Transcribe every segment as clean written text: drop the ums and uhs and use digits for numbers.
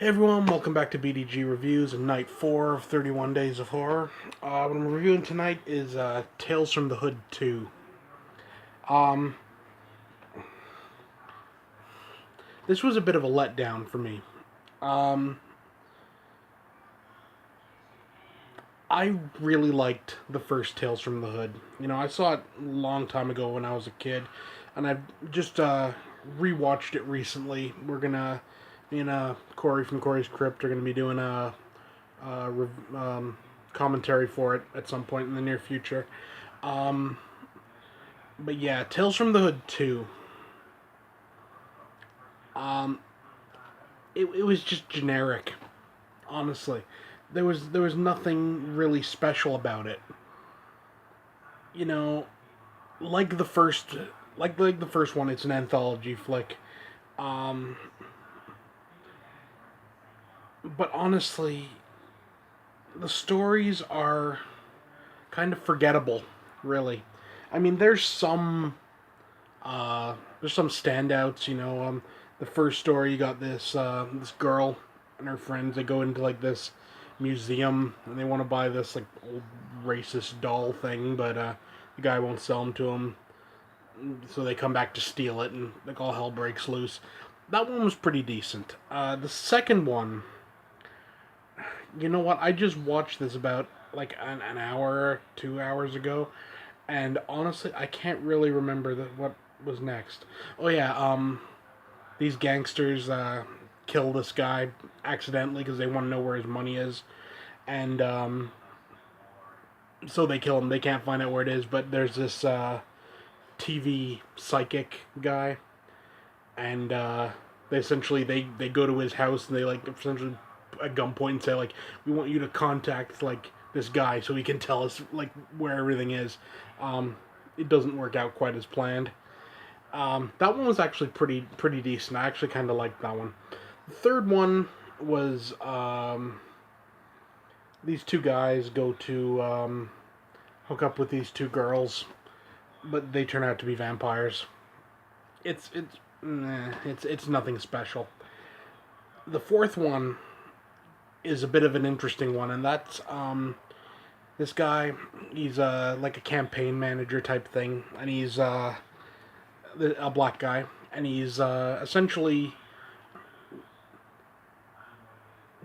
Hey everyone, welcome back to BDG Reviews and night 4 of 31 Days of Horror. What I'm reviewing tonight is Tales from the Hood 2. Um, this was a bit of a letdown for me. Um, I really liked the first Tales from the Hood. You know, I saw it a long time ago when I was a kid, and I've just rewatched it recently. Me and Corey from Corey's Crypt are gonna be doing commentary for it at some point in the near future. Um, but yeah, Tales from the Hood 2. Um, it was just generic, honestly. There was nothing really special about it. You know, like the first like the first one, it's an anthology flick. Um, but honestly, the stories are kind of forgettable, really. I mean, there's some standouts. The first story, you got this girl and her friends. They go into like this museum and they want to buy this like old racist doll thing, but the guy won't sell them to them. So they come back to steal it, and like all hell breaks loose. That one was pretty decent. The second one, you know what? I just watched this about like an hour, 2 hours ago, and honestly, I can't really remember what was next. Oh yeah, these gangsters kill this guy accidentally because they want to know where his money is, and so they kill him. They can't find out where it is, but there's this TV psychic guy, and they go to his house and they like essentially at gunpoint and say like, we want you to contact like this guy so he can tell us like where everything is. Um, it doesn't work out quite as planned. That one was actually pretty decent. I actually kind of liked that one. The third one was these two guys go to hook up with these two girls, but they turn out to be vampires. It's nothing special. The fourth one is a bit of an interesting one, and that's this guy. He's like a campaign manager type thing, and he's a black guy, and he's essentially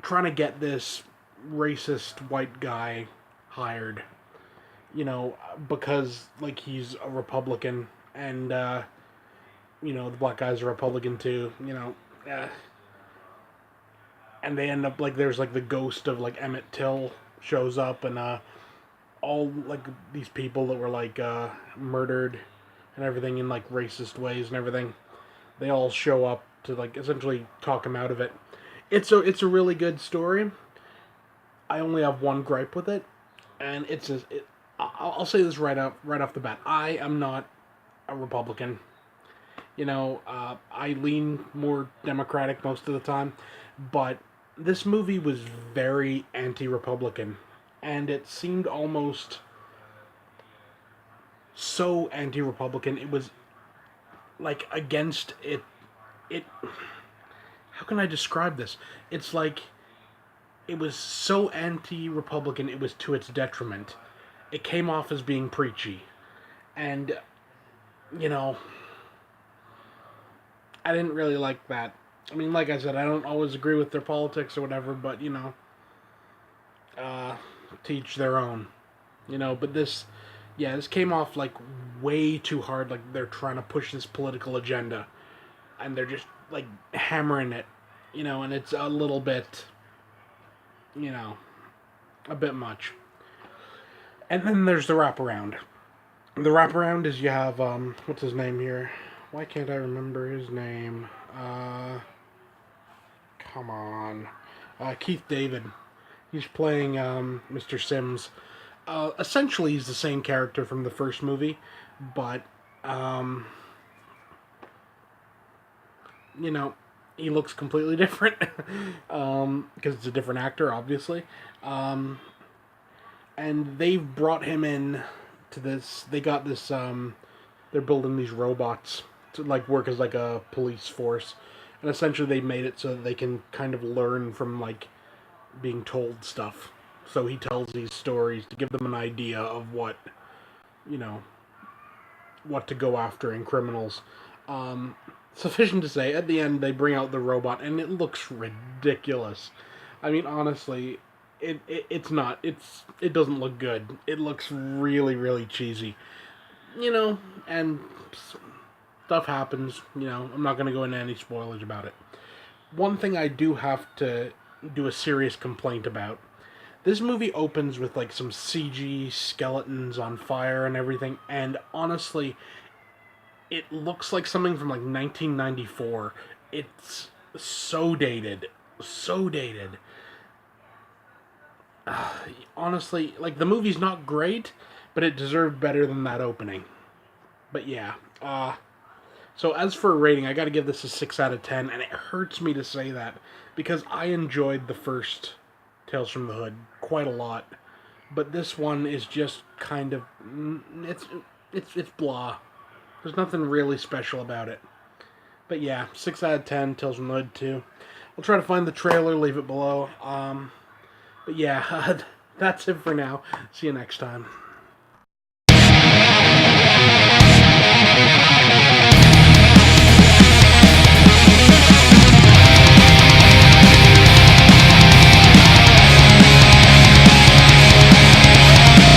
trying to get this racist white guy hired. Because like he's a Republican, and the black guy's a Republican too. And they end up like there's like the ghost of like Emmett Till shows up, and all like these people that were like murdered and everything in like racist ways and everything. They all show up to like essentially talk him out of it. It's a really good story. I only have one gripe with it, and I'll say this right off the bat. I am not a Republican. I lean more Democratic most of the time, but this movie was very anti-Republican, and it seemed almost so anti-Republican. It was like against it. It. How can I describe this? It's like it was so anti-Republican. It was to its detriment. It came off as being preachy, and you know, I didn't really like that. I mean, like I said, I don't always agree with their politics or whatever, but uh, teach their own. But this came off like way too hard. Like they're trying to push this political agenda, and they're just like hammering it. And it's a little bit, you know, a bit much. And then there's the wraparound. The wraparound is you have what's his name here? Why can't I remember his name? Come on, Keith David. He's playing Mr. Sims. Essentially, he's the same character from the first movie, but um, you know, he looks completely different because it's a different actor, obviously. Um, and they've brought him in to this. They got this. They're building these robots to like work as like a police force, and essentially they made it so that they can kind of learn from like being told stuff. So he tells these stories to give them an idea of what, you know, what to go after in criminals. Um, Sufficient to say, at the end they bring out the robot, and it looks ridiculous. I mean, honestly, it's not. It doesn't look good. It looks really really cheesy. You know, and stuff happens. You know, I'm not gonna go into any spoilers about it. One thing I do have to do a serious complaint about. This movie opens with like some CG skeletons on fire and everything, and honestly, it looks like something from like 1994. It's so dated, so dated. Honestly, like the movie's not great, but it deserved better than that opening. But yeah, so as for a rating, I got to give this a 6 out of 10, and it hurts me to say that because I enjoyed the first Tales from the Hood quite a lot, but this one is just kind of it's blah. There's nothing really special about it. But yeah, 6 out of 10. Tales from the Hood 2. I'll try to find the trailer, leave it below. But yeah, that's it for now. See you next time.